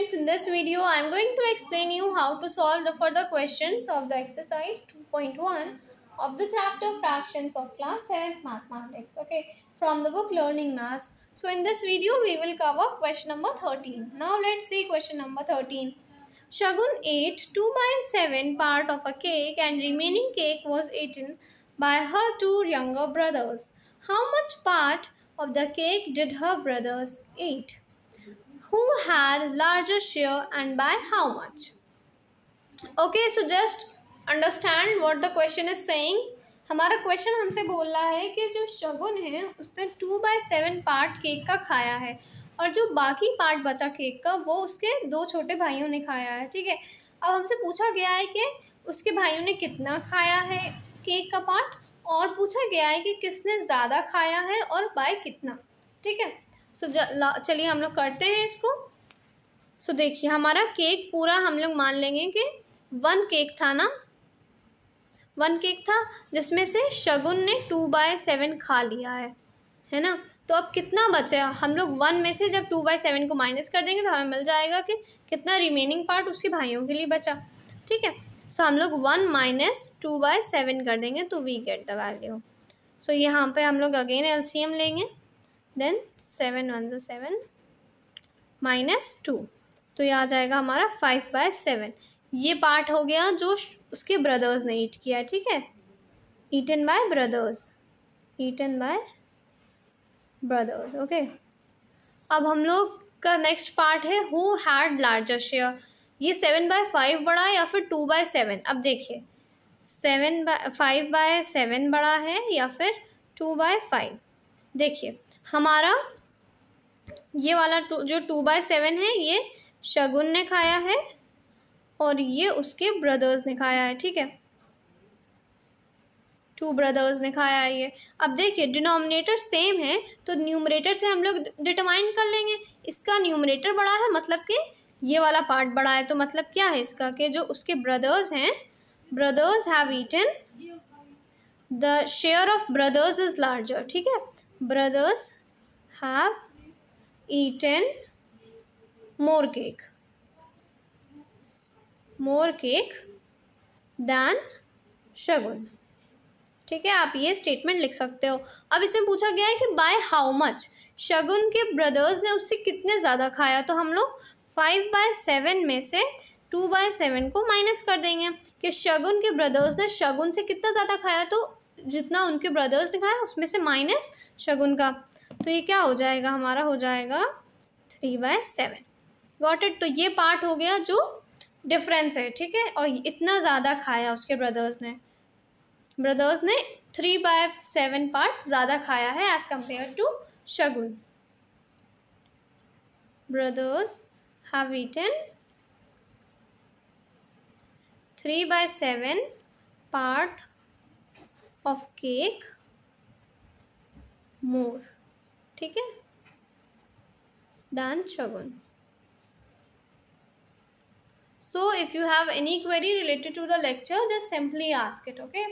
students, in this video I am going to explain you how to solve the further questions of the exercise 2.1 of the chapter fractions of class 7th mathematics, okay, from the book Learning Maths. So in this video we will cover question number 13. Now let's see question number 13. Shagun ate 2 by 7 part of a cake and remaining cake was eaten by her two younger brothers. How much part of the cake did her brothers eat? Who had larger share and by how much? Okay, so just understand what the question is saying. हमारा question हमसे बोल रहा है कि जो शगुन है उसने 2/7 part cake का खाया है और जो बाकी पार्ट बचा केक का वो उसके दो छोटे भाइयों ने खाया है, ठीक है। अब हमसे पूछा गया है कि उसके भाइयों ने कितना खाया है केक का पार्ट और पूछा गया है कि किसने ज़्यादा खाया है और बाय कितना, ठीक है। सो चलिए हम लोग करते हैं इसको। सो देखिए हमारा केक पूरा हम लोग मान लेंगे कि 1 केक था ना, 1 केक था जिसमें से शगुन ने 2/7 खा लिया है ना। तो अब कितना बचा, हम लोग 1 में से जब 2/7 को माइनस कर देंगे तो हमें मिल जाएगा कि कितना रिमेनिंग पार्ट उसके भाइयों के लिए बचा, ठीक है। सो हम लोग 1 माइनस 2/7 कर देंगे तो वी गेट द वैल्यू। सो यहाँ पे हम लोग अगेन एलसीएम लेंगे, देन 7 1 = 7 माइनस 2, तो ये आ जाएगा हमारा 5/7। ये पार्ट हो गया जो उसके ब्रदर्स ने ईट किया है, ठीक है, eaten by brothers, eaten by brothers, okay. अब हम लोग का नेक्स्ट पार्ट है हु हैड लार्जर शेयर। ये 7/5 बड़ा है या फिर 2/7। अब देखिए 5/7 बड़ा है या फिर 2/5। देखिए हमारा ये वाला जो 2/7 है ये शगुन ने खाया है और ये उसके ब्रदर्स ने खाया है, ठीक है, 2 ब्रदर्स ने खाया है ये। अब देखिए डिनोमिनेटर सेम है तो न्यूमरेटर से हम लोग डिटरमाइन कर लेंगे। इसका न्यूमरेटर बड़ा है मतलब कि ये वाला पार्ट बड़ा है, तो मतलब क्या है इसका कि जो उसके ब्रदर्स हैं, brothers have eaten, the share of brothers is larger, ठीक है, brothers have eaten more cake than Shagun, ठीक है। आप ये स्टेटमेंट लिख सकते हो। अब इसमें पूछा गया है कि बाय हाउ मच, शगुन के ब्रदर्स ने उससे कितने ज़्यादा खाया, तो हम लोग 5/7 में से 2/7 को माइनस कर देंगे कि शगुन के ब्रदर्स ने शगुन से कितना ज़्यादा खाया, तो जितना उनके ब्रदर्स ने खाया उसमें से माइनस शगुन का, तो ये क्या हो जाएगा, हमारा हो जाएगा 3/7। Got it. तो ये पार्ट हो गया जो डिफरेंस है, ठीक है, और इतना ज़्यादा खाया उसके ब्रदर्स ने 3/7 पार्ट ज़्यादा खाया है as compare to Shagun. Brothers have eaten 3/7 part of cake more, ठीक है, than Shagun. So if you have any query related to the lecture, just simply ask it, okay.